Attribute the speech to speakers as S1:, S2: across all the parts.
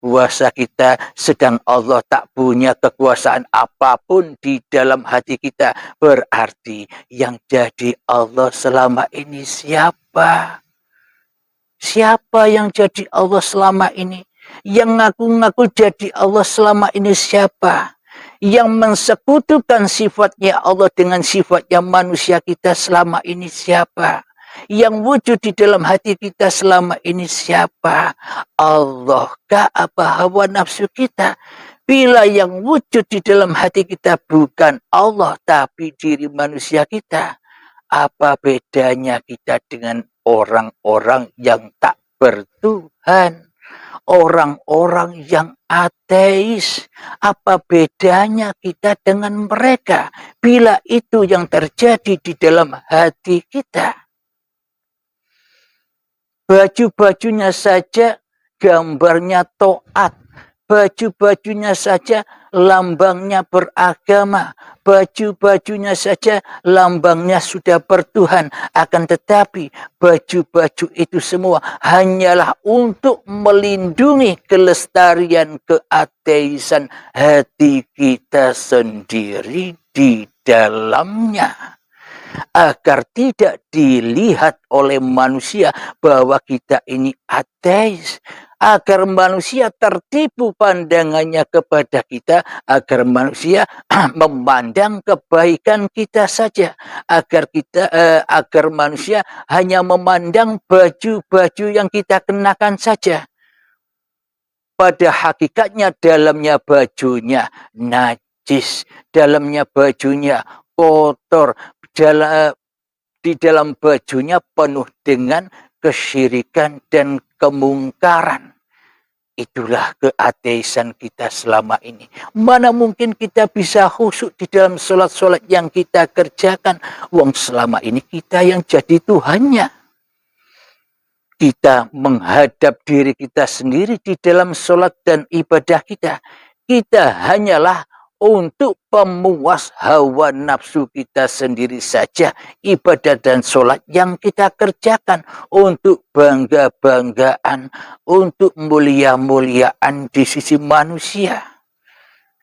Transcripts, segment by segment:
S1: puasa kita, sedang Allah tak punya kekuasaan apapun di dalam hati kita. Berarti yang jadi Allah selama ini siapa? Siapa yang jadi Allah selama ini? Yang ngaku-ngaku jadi Allah selama ini siapa? Yang mensekutukan sifatnya Allah dengan sifatnya manusia kita selama ini siapa? Yang wujud di dalam hati kita selama ini siapa? Allah kah apa hawa nafsu kita? Bila yang wujud di dalam hati kita bukan Allah tapi diri manusia kita, apa bedanya kita dengan orang-orang yang tak bertuhan? Orang-orang yang ateis, apa bedanya kita dengan mereka bila itu yang terjadi di dalam hati kita? Baju-bajunya saja gambarnya taat, baju-bajunya saja lambangnya beragama, baju-bajunya saja lambangnya sudah bertuhan. Akan tetapi baju-baju itu semua hanyalah untuk melindungi kelestarian keateisan hati kita sendiri di dalamnya. Agar tidak dilihat oleh manusia bahwa kita ini ateis, agar manusia tertipu pandangannya kepada kita, agar manusia memandang kebaikan kita saja, agar manusia hanya memandang baju-baju yang kita kenakan saja. Pada hakikatnya dalamnya bajunya najis, dalamnya bajunya kotor, di dalam bajunya penuh dengan kesyirikan dan kemungkaran. Itulah keateisan kita selama ini. Mana mungkin kita bisa khusyuk di dalam sholat-sholat yang kita kerjakan. Wong selama ini kita yang jadi Tuhannya. Kita menghadap diri kita sendiri di dalam sholat dan ibadah kita. Kita hanyalah untuk pemuas hawa nafsu kita sendiri saja. Ibadah dan sholat yang kita kerjakan untuk bangga-banggaan, untuk mulia-muliaan di sisi manusia.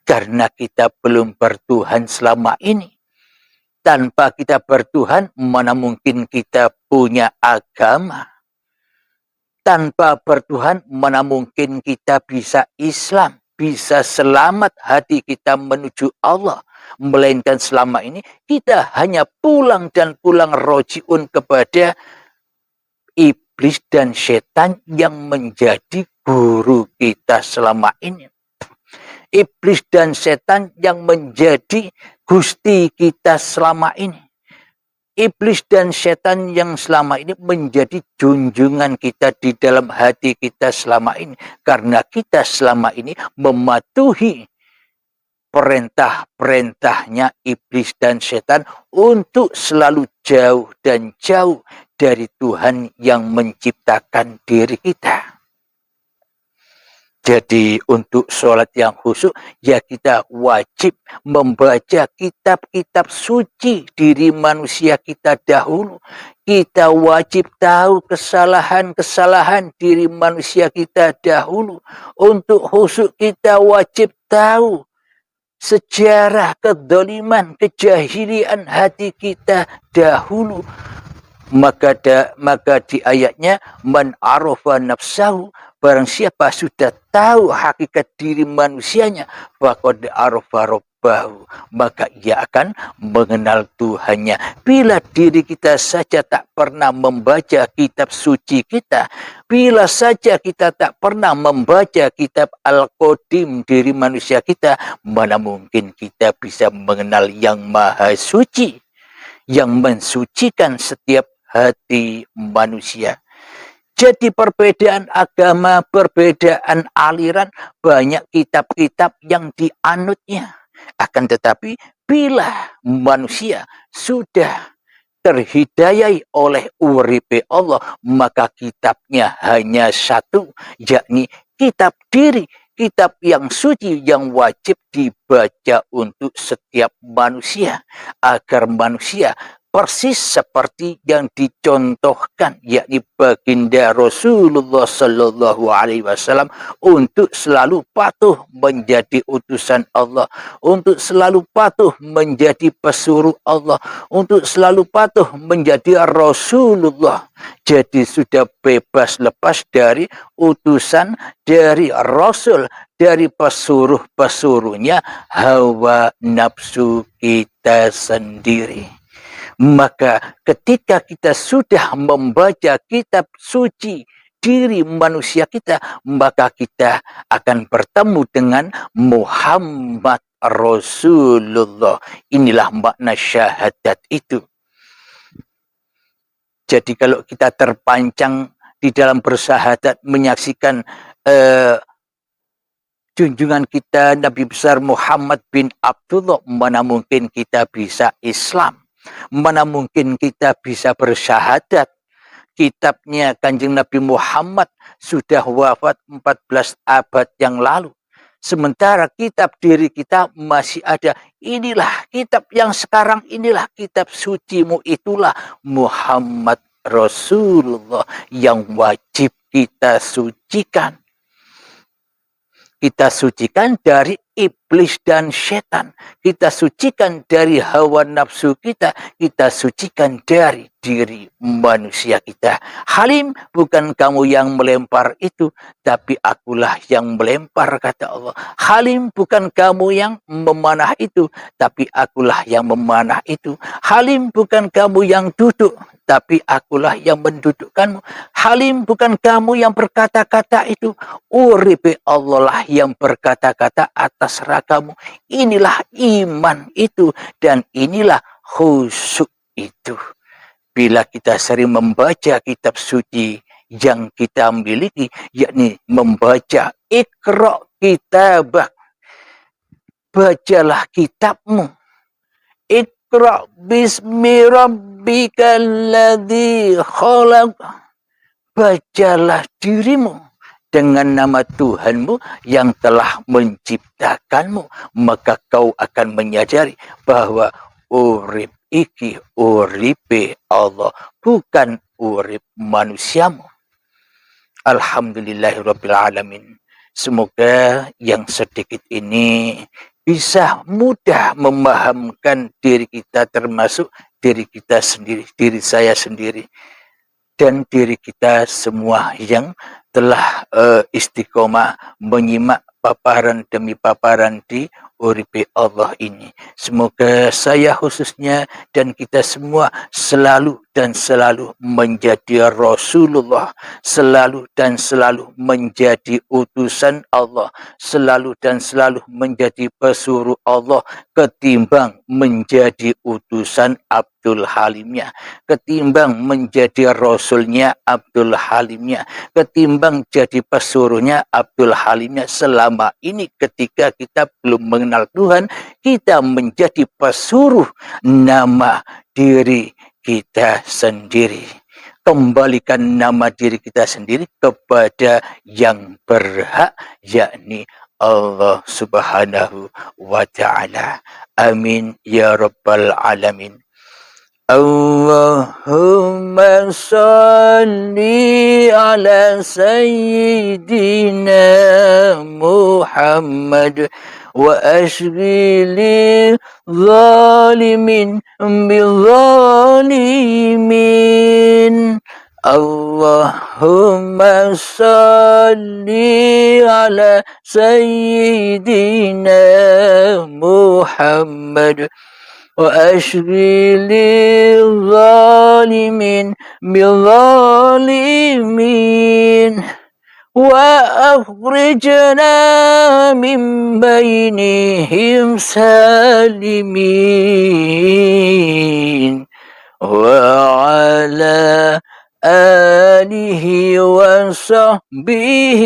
S1: Karena kita belum bertuhan selama ini. Tanpa kita bertuhan, mana mungkin kita punya agama. Tanpa bertuhan, mana mungkin kita bisa Islam. Bisa selamat hati kita menuju Allah. Melainkan selama ini kita hanya pulang dan pulang rojiun kepada iblis dan setan yang menjadi guru kita selama ini. Iblis dan setan yang menjadi gusti kita selama ini. Iblis dan setan yang selama ini menjadi junjungan kita di dalam hati kita selama ini. Karena kita selama ini mematuhi perintah-perintahnya iblis dan setan untuk selalu jauh dan jauh dari Tuhan yang menciptakan diri kita. Jadi untuk sholat yang khusyuk, ya kita wajib membaca kitab-kitab suci diri manusia kita dahulu. Kita wajib tahu kesalahan-kesalahan diri manusia kita dahulu. Untuk khusyuk kita wajib tahu sejarah kedoliman, kejahilian hati kita dahulu. Maka di ayatnya, man arafa nafsahu, barang siapa sudah tahu hakikat diri manusianya, faqad arafa rabbahu, maka ia akan mengenal Tuhannya. Bila diri kita saja tak pernah membaca kitab suci kita, bila saja kita tak pernah membaca kitab Al-Qadim diri manusia kita, mana mungkin kita bisa mengenal yang maha suci, yang mensucikan setiap hati manusia. Jadi perbedaan agama, perbedaan aliran, banyak kitab-kitab yang dianutnya. Akan tetapi bila manusia sudah terhidayai oleh uripe Allah, maka kitabnya hanya satu, yakni kitab diri, kitab yang suci yang wajib dibaca untuk setiap manusia, agar manusia persis seperti yang dicontohkan, yakni baginda Rasulullah Sallallahu Alaihi Wasallam untuk selalu patuh menjadi utusan Allah, untuk selalu patuh menjadi pesuruh Allah, untuk selalu patuh menjadi Rasulullah. Jadi sudah bebas lepas dari utusan, dari Rasul, dari pesuruh-pesuruhnya hawa nafsu kita sendiri. Maka ketika kita sudah membaca kitab suci diri manusia kita, maka kita akan bertemu dengan Muhammad Rasulullah. Inilah makna syahadat itu. Jadi kalau kita terpancang di dalam bersyahadat menyaksikan junjungan kita Nabi besar Muhammad bin Abdullah, mana mungkin kita bisa Islam? Mana mungkin kita bisa bersyahadat? Kitabnya Kanjeng Nabi Muhammad sudah wafat 14 abad yang lalu. Sementara kitab diri kita masih ada. Inilah kitab yang sekarang, inilah kitab sucimu, itulah Muhammad Rasulullah yang wajib kita sucikan. Kita sucikan dari iblis dan setan. Kita sucikan dari hawa nafsu kita. Kita sucikan dari diri manusia kita. Halim, bukan kamu yang melempar itu, tapi akulah yang melempar, kata Allah. Halim, bukan kamu yang memanah itu, tapi akulah yang memanah itu. Halim, bukan kamu yang duduk, tapi akulah yang mendudukkanmu. Halim, bukan kamu yang berkata-kata itu. Uripe Allah lah yang berkata-kata atas ragamu. Inilah iman itu, dan inilah khusyuk itu. Bila kita sering membaca kitab suci yang kita miliki, yakni membaca Iqra kitabak, bacalah kitabmu. Iqra bismi rabbikal ladzi khalaq, bacalah dirimu dengan nama Tuhanmu yang telah menciptakanmu, maka kau akan menyadari bahwa urip iki uripe Allah, bukan urip manusiamu. Alhamdulillahirabbil alamin. Semoga yang sedikit ini bisa mudah memahamkan diri kita, termasuk diri kita sendiri, diri saya sendiri, dan diri kita semua yang telah istiqomah menyimak paparan demi paparan di uripe Allah ini. Semoga saya khususnya dan kita semua selalu dan selalu menjadi Rasulullah, selalu dan selalu menjadi utusan Allah, selalu dan selalu menjadi pesuruh Allah, ketimbang menjadi utusan Abdul Halimnya, ketimbang menjadi Rasulnya Abdul Halimnya, ketimbang jadi pesuruhnya Abdul Halimnya. Selama ini ketika kita belum mengenal Tuhan, kita menjadi pesuruh nama diri kita sendiri. Kembalikan nama diri kita sendiri kepada yang berhak, yakni Allah Subhanahu wa Ta'ala. Amin ya Rabbal Alamin. Allahumma salli ala Sayyidina Muhammad wa ashghili zalimin bizalimin. Allahumma salli ala Sayyidina Muhammad وأشغل الظالمين بالظالمين وأخرجنا من بينهم سالمين وعلى آله وصحبه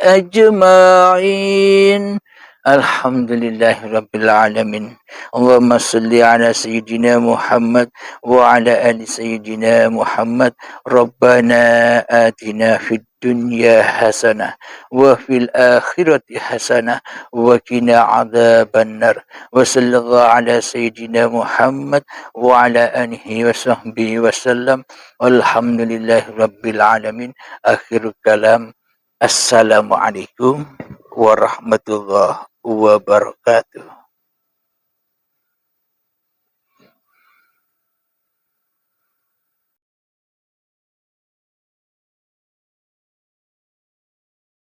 S1: أجمعين Alhamdulillahirabbil alamin. Allahumma shalli ala sayyidina Muhammad wa ala ali sayyidina Muhammad. Rabbana atina fid dunya hasanah wa fil akhirati hasanah wa qina adzabannar. Wa sallallahu ala sayyidina Muhammad wa ala alihi wa sahbihi wasallam. Walhamdulillahirabbil alamin. Akhirul kalam. Assalamualaikum warahmatullahi wabarakatuh.